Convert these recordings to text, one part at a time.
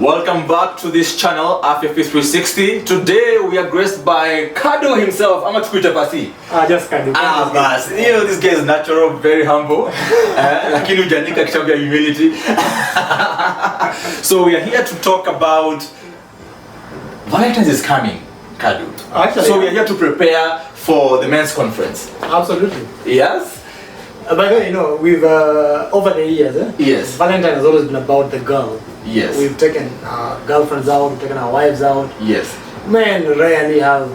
Welcome back to this channel, Afya360. Today we are graced by Kadu himself. I'm Tukuita Pasi. Just Kadu. Bas. You know, this guy is natural, very humble. Lakini hujaandika kitabu ya humility. So we are here to talk about Valentine's is coming, Kadu. Actually, so we are here to prepare for the men's conference. Absolutely. Yes? By the way, you know, we've over the years, Yes. Valentine has always been about the girl. Yes. We've taken our girlfriends out, we've taken our wives out. Yes. Men rarely have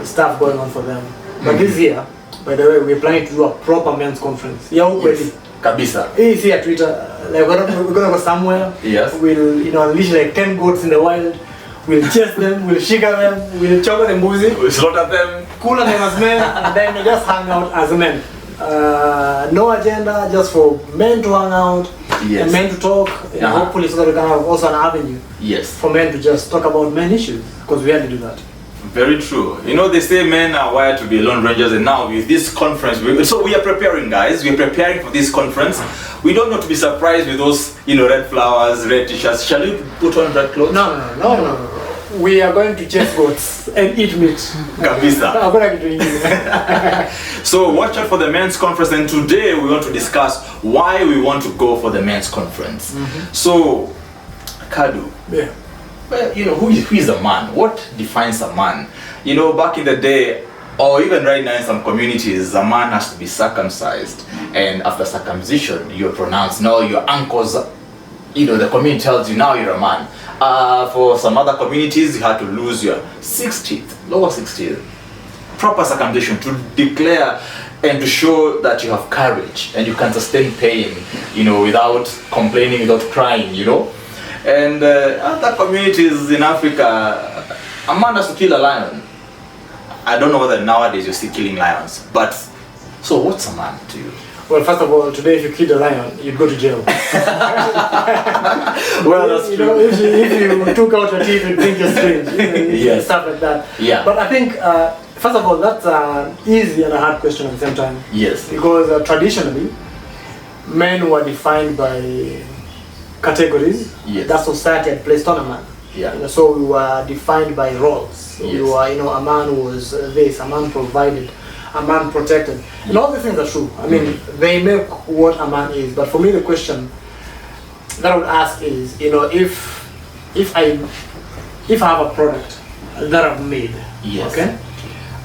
stuff going on for them. But this year, by the way, we're planning to do a proper men's conference. Yeah, Yes. Kabisa. It's here at Twitter. Like we're gonna go somewhere. Yes. We'll unleash like 10 goats in the wild. We'll chase them, we'll shika them, we'll chop them boozy. We slaughter them. Cooler them as men, and then we just hang out as men. No agenda, just for men to hang out, Yes. and men to talk, and hopefully so that we can have also an avenue Yes. for men to just talk about men issues, because we had to do that. Very true. You know, they say men are wired to be lone rangers, and now with this conference, so we are preparing, guys. We are preparing for this conference. We don't want to be surprised with those, red flowers, red t-shirts. Shall we put on red clothes? No. We are going to chase goats and eat meat. Kabisa. I'm gonna be doing it. So watch out for the men's conference, and today we want to discuss why we want to go for the men's conference. So, Kadu. Yeah. Well, who is a man? What defines a man? Back in the day, or even right now in some communities, a man has to be circumcised, and after circumcision, you're pronounced, now your uncles, the community tells you now you're a man. For some other communities, you had to lose your 60th, lower 60th, proper circumcision to declare and to show that you have courage and you can sustain pain, without complaining, without crying, And other communities in Africa, a man has to kill a lion. I don't know whether nowadays you're still killing lions, but so what's a man to you? Well, first of all, today if you killed a lion, you'd go to jail. Well, that's true. If you took out your teeth and think you're strange, Yes. stuff like that. Yeah. But I think, first of all, that's an easy and a hard question at the same time. Yes. Because traditionally, men were defined by categories Yes. that society had placed on a man. Yeah. So we were defined by roles. Yes. You were, a man was this, a man provided, a man protected. And all these things are true. I mean, they make what a man is. But for me, the question that I would ask is, if I have a product that I've made, Yes. okay,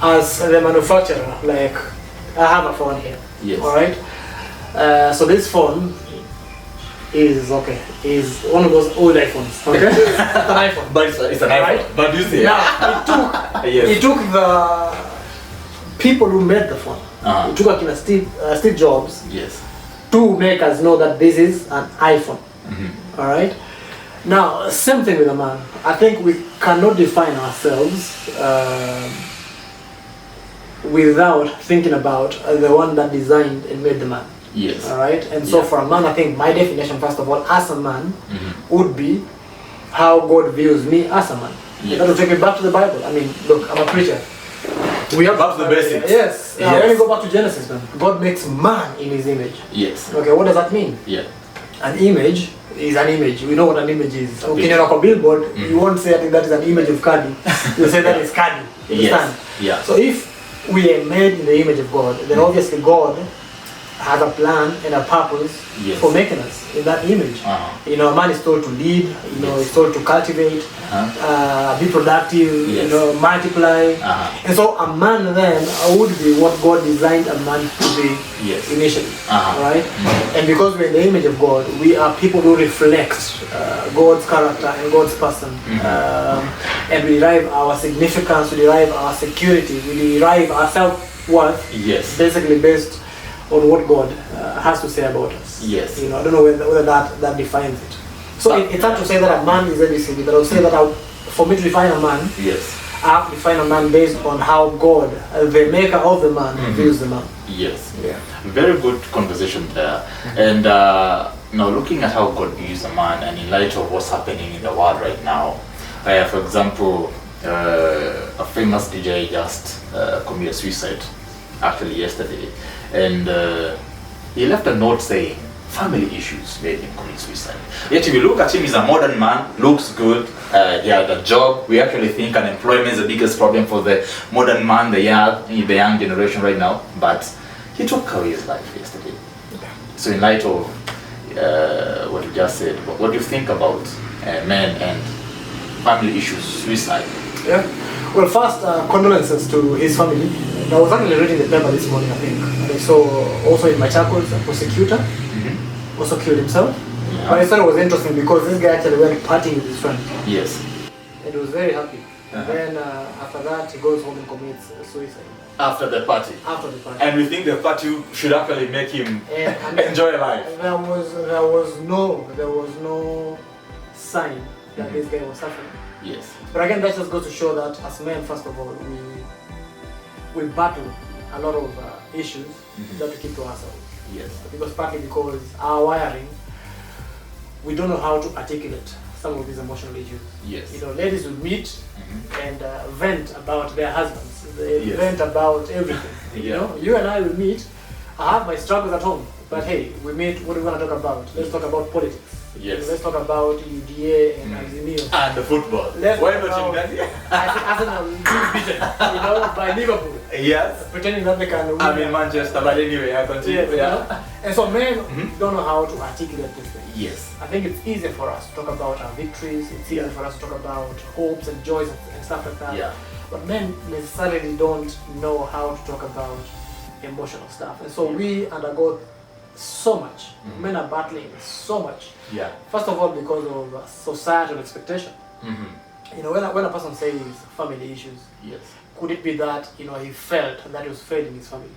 as the manufacturer, like I have a phone here, Yes. all right. So this phone is one of those old iPhones, okay. It's an iPhone, But it's an iPhone. Right. But you see, now Yes. it took the people who made the phone. It took Steve Jobs Yes. to make us know that this is an iPhone. All right. Now, same thing with a man. I think we cannot define ourselves without thinking about the one that designed and made the man. Yes. All right. And so for a man, I think my definition, first of all, as a man, would be how God views me as a man. Yes. That will take me back to the Bible. I mean, look, I'm a preacher. We have Back to the basics. Yes. Yes. When we go back to Genesis, man, God makes man in His image. Yes. Okay, what does that mean? Yeah. An image is an image. We know what an image is. A Okay, on a billboard, you won't say I think that is an image of Kadu. You'll say that is Kadu. You Yes. understand? Yeah. So if we are made in the image of God, then obviously God has a plan and a purpose Yes. for making us in that image. A man is told to lead, is told to cultivate, be productive, Yes. multiply. And so a man then would be what God designed a man to be Yes. initially. Right? And because we're in the image of God, we are people who reflect God's character and God's person. And we derive our significance, we derive our security, we derive our self-worth, Yes. basically based on what God has to say about us. Yes. I don't know whether that defines it. So it's hard to say that a man is ABCD, but I would say that for me to define a man, Yes. I have to define a man based on how God, the maker of the man, views the man. Yes. Yeah. Very good conversation there. And now looking at how God views a man, and in light of what's happening in the world right now, for example, a famous DJ just committed suicide actually yesterday, and he left a note saying, family issues made him commit suicide. Yet if you look at him, he's a modern man, looks good, he had a job. We actually think unemployment is the biggest problem for the modern man, the young generation right now. But he took away his life yesterday. So in light of what you just said, what do you think about men and family issues, suicide? Yeah. Well, first, condolences to his family. I was actually reading the paper this morning, I think. And I saw also in Machakos, a prosecutor also killed himself. Yeah. But I thought it was interesting because this guy actually went partying with his friend. Yes. And he was very happy. And then after that, he goes home and commits suicide. After the party. After the party. And we think the party should actually make him enjoy life. There was no sign that this guy was suffering. Yes. But again, that just goes to show that as men, first of all, we battle a lot of issues that we keep to ourselves. Yes. Because partly because our wiring, we don't know how to articulate some of these emotional issues. Yes. You know, ladies will meet and vent about their husbands. They vent about everything. You know, you and I will meet. I have my struggles at home, but hey, we meet. What do we want to talk about? Let's talk about politics. Yes. Let's talk about UDA and Azimio. And the football. Let's Why talk not about in that? Arsenal being beaten, by Liverpool. Yes. Pretending that they can win. I'm in Manchester, but anyway, I continue. Yes, yeah. And so men don't know how to articulate this thing. Yes. I think it's easier for us to talk about our victories. It's easier for us to talk about hopes and joys and stuff like that. Yeah. But men necessarily don't know how to talk about emotional stuff. And so we undergo so much. Men are battling so much. Yeah. First of all, because of societal expectation. You know, when a person says family issues, Yes. could it be that, you know, he felt that he was failing his family?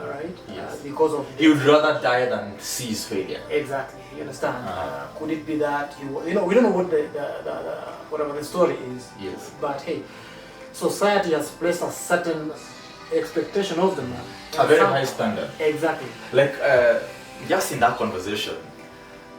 All right? Yes. Because of He would rather die than see his failure. exactly, you understand? Could it be that he was, you know, we don't know what the whatever the story is. Yes. But hey, society has placed a certain expectation of the man. A very high standard. Exactly. Like, just in that conversation,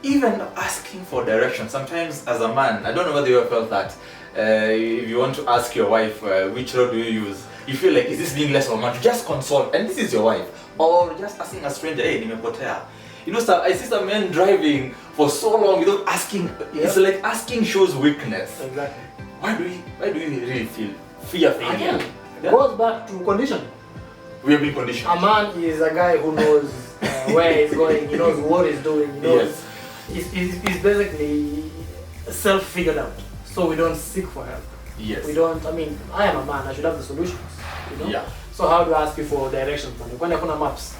even asking for direction, sometimes as a man, I don't know whether you ever felt that, if you want to ask your wife, which road do you use, you feel like, is this being less of a man to just consult, and this is your wife, or just asking a stranger, hey, nimepotea. You know, I see some men driving for so long without asking. It's like asking shows weakness. Exactly. Why do we really feel fear failure? Again, it goes back to conditioning. We have been conditioned. A man is a guy who knows where he's going, he knows what he's doing, he knows. He's basically self-figured out. So we don't seek for help. Yes. We don't, I mean, I am a man, I should have the solutions. You know? Yeah. So how do I ask you for directions, man? When I put maps.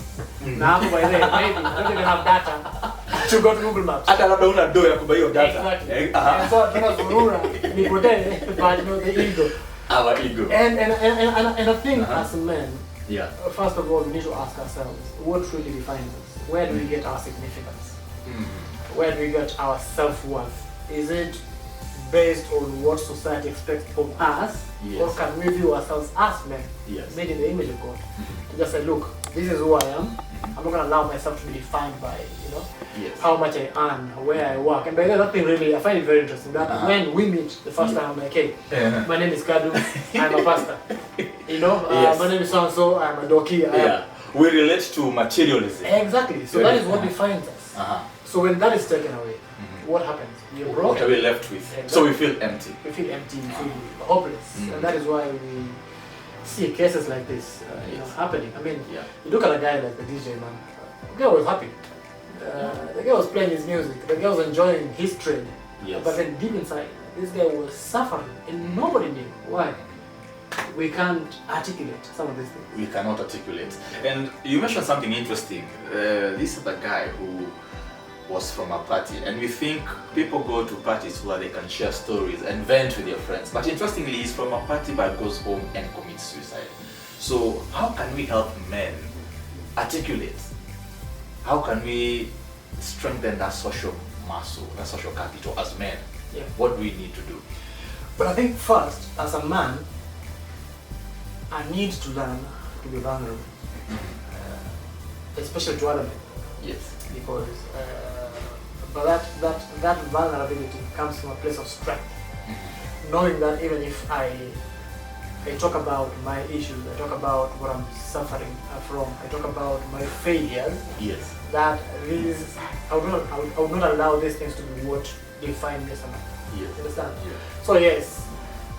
Now, by then, maybe I don't even have data to go to Google Maps. Hata labda una do ya kubuy your data. Exactly. And so tunazurura nipotee, but you know, the ego. Our ego. And I think as men, Yeah. first of all, we need to ask ourselves, what truly defines us? Where do we get our significance? Where do we get our self-worth? Is it based on what society expects of us? Yes. Or can we view ourselves as men, made in the image of God? To just say, look, this is who I am. I'm not going to allow myself to be defined by, you know, how much I earn, where I work. And by that thing really, I find it very interesting that when we meet the first time, I'm like, hey, my name is Kadu, I'm a pastor. You know, my name is so-and-so, I'm a doki. We relate to materialism. Exactly. So that is what defines us. So when that is taken away, what happens? You're broken. What are we left with? Exactly. So we feel empty. We feel empty, we feel hopeless. And that is why we see cases like this you know, happening. I mean, you look at a guy like the DJ, man. The guy was happy. The guy was playing his music. The guy was enjoying his trade. But then deep inside, this guy was suffering and nobody knew. Why? We can't articulate some of these things. We cannot articulate. And you mentioned something interesting. This is a guy who was from a party, and we think people go to parties where they can share stories and vent with their friends. But interestingly, he's from a party but goes home and commits suicide. So how can we help men articulate? How can we strengthen that social muscle, that social capital as men? What do we need to do? But I think first, as a man, I need to learn to be vulnerable, especially to other men. Yes. Because but that vulnerability comes from a place of strength, knowing that even if I I talk about my issues, I talk about what I'm suffering from, I talk about my failures. Yes. That these, I would not allow these things to be what define me as a man. Yes. You understand? Yeah. So yes,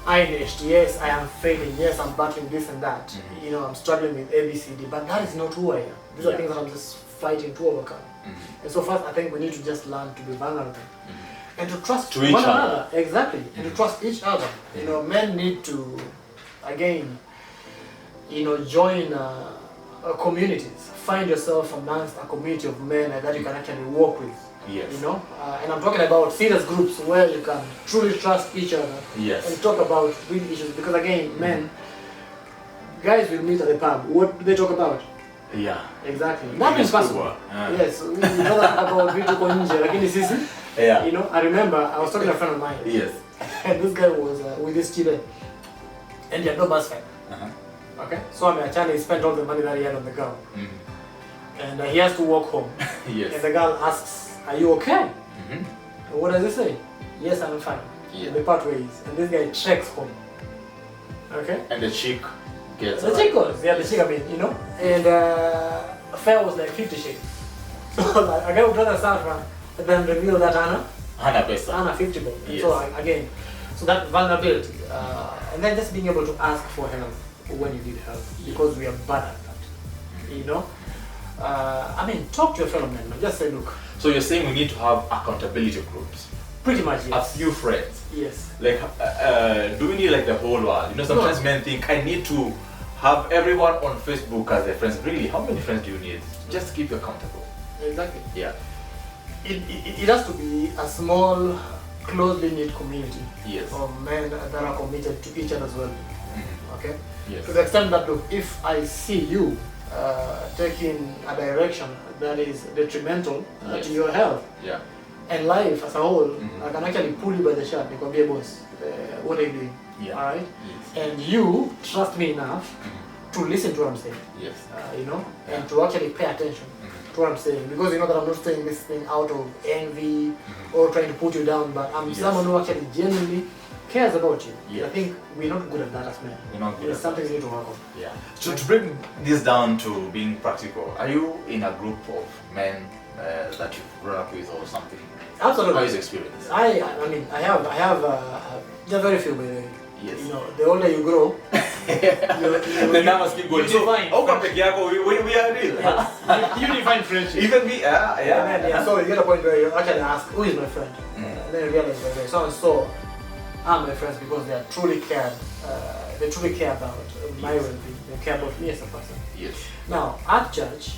I finished, yes, I am failing, yes, I'm battling this and that. You know, I'm struggling with ABCD, but that is not who I am. These are things that I'm just fighting to overcome. And so first, I think we need to just learn to be vulnerable. And to trust to each one other. another. Exactly. And to trust each other. You know, men need to, again, you know, join communities. Find yourself amongst a community of men that you can actually work with. Yes. You know, and I'm talking about serious groups where you can truly trust each other. Yes. And talk about real issues. Because again, men, guys will meet at the pub. What do they talk about? Yeah. Exactly. Nothing personal. Yes. We know about vitu kwa nje, lakini sisi. Yeah. You know, I remember I was talking to a friend of mine. Yes. And this guy was with this children. And he had no bus fare. Okay? So actually he spent all the money that he had on the girl. And he has to walk home. Yes. And the girl asks, "Are you okay?" And what does he say? "Yes, I'm fine." Yeah. And they part ways. And this guy treks home. Okay? And the chick gets The chick goes, yeah, the chick, I mean, you know. And fare was like 50 shillings. So like, a guy would rather suffer than reveal that Anna 50 bob. Yes. So again, so that vulnerability, and then just being able to ask for help when you need help, because we are bad at that. You know, I mean, talk to your fellow men. Just say, look. So you're saying we need to have accountability groups? Pretty much, yes. A few friends. Yes. Like, do we need like the whole world? You know, sometimes men think I need to have everyone on Facebook as their friends. Really, how many friends do you need? Just keep you accountable. Exactly. Yeah. It has to be a small, closely knit community. Yes. Of men that are committed to each other's well. Okay? Yes. To the extent that, look, if I see you taking a direction that is detrimental to your health and life as a whole, I can actually pull you by the shirt and be a boss. What are you doing? Alright? Yes. And you trust me enough to listen to what I'm saying. Yes. You know, and to actually pay attention to what I'm saying, because you know that I'm not saying this thing out of envy or trying to put you down, but I'm someone who actually genuinely cares about you. Yes. I think we're not good at that as men. We're not good It's at something that. we need to work on. Yeah. So to bring this down to being practical, are you in a group of men that you've grown up with or something? Absolutely. How is your experience? I mean, I have, there are very few, by the way. Yes. You know, the older you grow, the numbers keep going. You define. We are real. Yes. You define friendship. Even me, Yeah. So you get a point where you actually ask, who is my friend? And then you realize that so and so are my friends because they are truly cared. They truly care about my well-being. They care about me as a person. Yes. Now at church,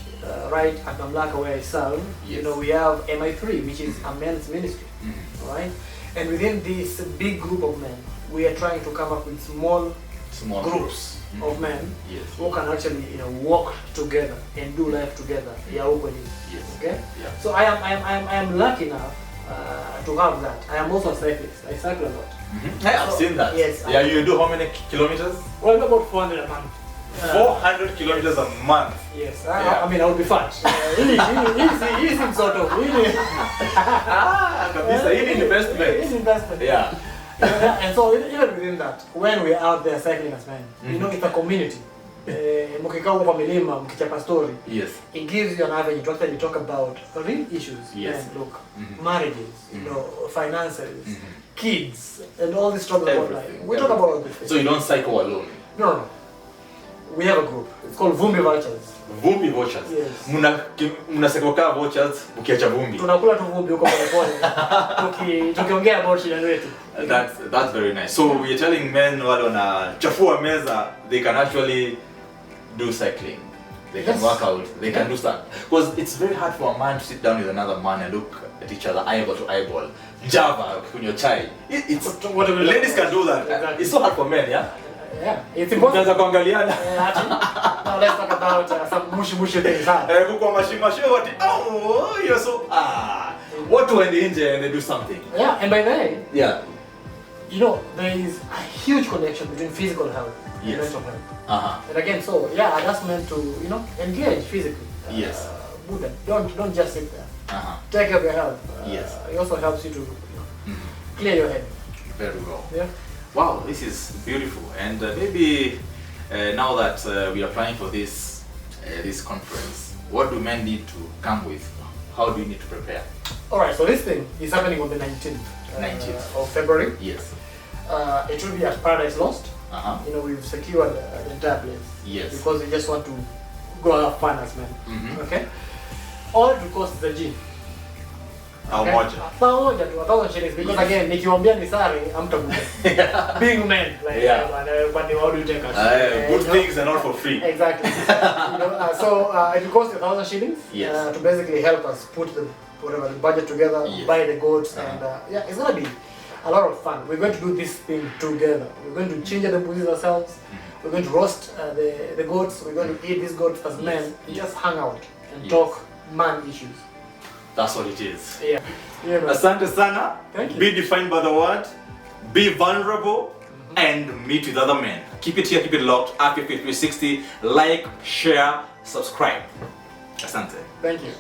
right at Mamlaka where I serve, you know, we have MI3, which is a men's ministry, right? And within this big group of men, we are trying to come up with small groups of men who can actually, you know, walk together and do life together. Yes. Okay. Yeah. So I am lucky enough to have that. I am also a cyclist. I cycle a lot. I've seen that. Yes. Yeah. You do how many kilometers? Well, about 400 a month. 400 kilometers a month. Yes. I mean, I would be fat. Easy sort of. Easy investment. Easy investment. Yeah. And so even within that, when we are out there cycling as men, you know, it's a community. Mkikaa huko kwa milima, mkichapa story. Yes. It gives you an avenue to actually talk about real issues. Yes. And look, marriages, you know, finances, kids, and all this struggles about life. We talk about all this things. So you don't cycle alone? No. We have a group. It's called Vumbi Vultures. Vumbi Vultures? Yes. Mnasekoka vultures ukiacha vumbi. Tunakula tu vumbi huko pole. Tukiongea about shida zetu. That's very nice. So we're telling men wale wanachafua meza, they can actually do cycling. They can work out. They can do stuff. Because it's very hard for a man to sit down with another man and look at each other eyeball to eyeball. Java, kunywa chai. Ladies can do that. Exactly. It's so hard for men, yeah? Yeah, it's important. Now let's talk about some mushy things. You're so what to end injury and they do something. Yeah, and by the way, you know, there is a huge connection between physical health and mental health. And again, so I just meant to, you know, engage physically. Yes. Buddha, don't just sit there. Take care of your health. Yes. It also helps you to clear your head. Very well. Yeah. Wow, this is beautiful. And maybe now that we are planning for this conference, what do men need to come with? How do you need to prepare? All right, so this thing is happening on the 19th, 19th. Of February. Yes. It will be at Paradise Lost. You know, we've secured the entire place. Yes. Because we just want to go have fun as men. Okay. All it will cost is a G. How much? Pamoja tu 1,000 shillings, because again nikiwaambia ni sare hamtakuja. Being men, like but how do you take us? Good things are not for free. Exactly. You know, so it will cost 1,000 shillings to basically help us put the budget together, buy the goats, and it's gonna be a lot of fun. We're going to do this thing together. We're going to change the bushes ourselves. We're going to roast the goats. We're going to eat these goats as men and just hang out and talk man issues. That's what it is. Yeah. Asante sana. Thank you. Be defined by the word. Be vulnerable. And meet with other men. Keep it here, keep it locked. RPF 360. Like, share, subscribe. Asante. Thank you.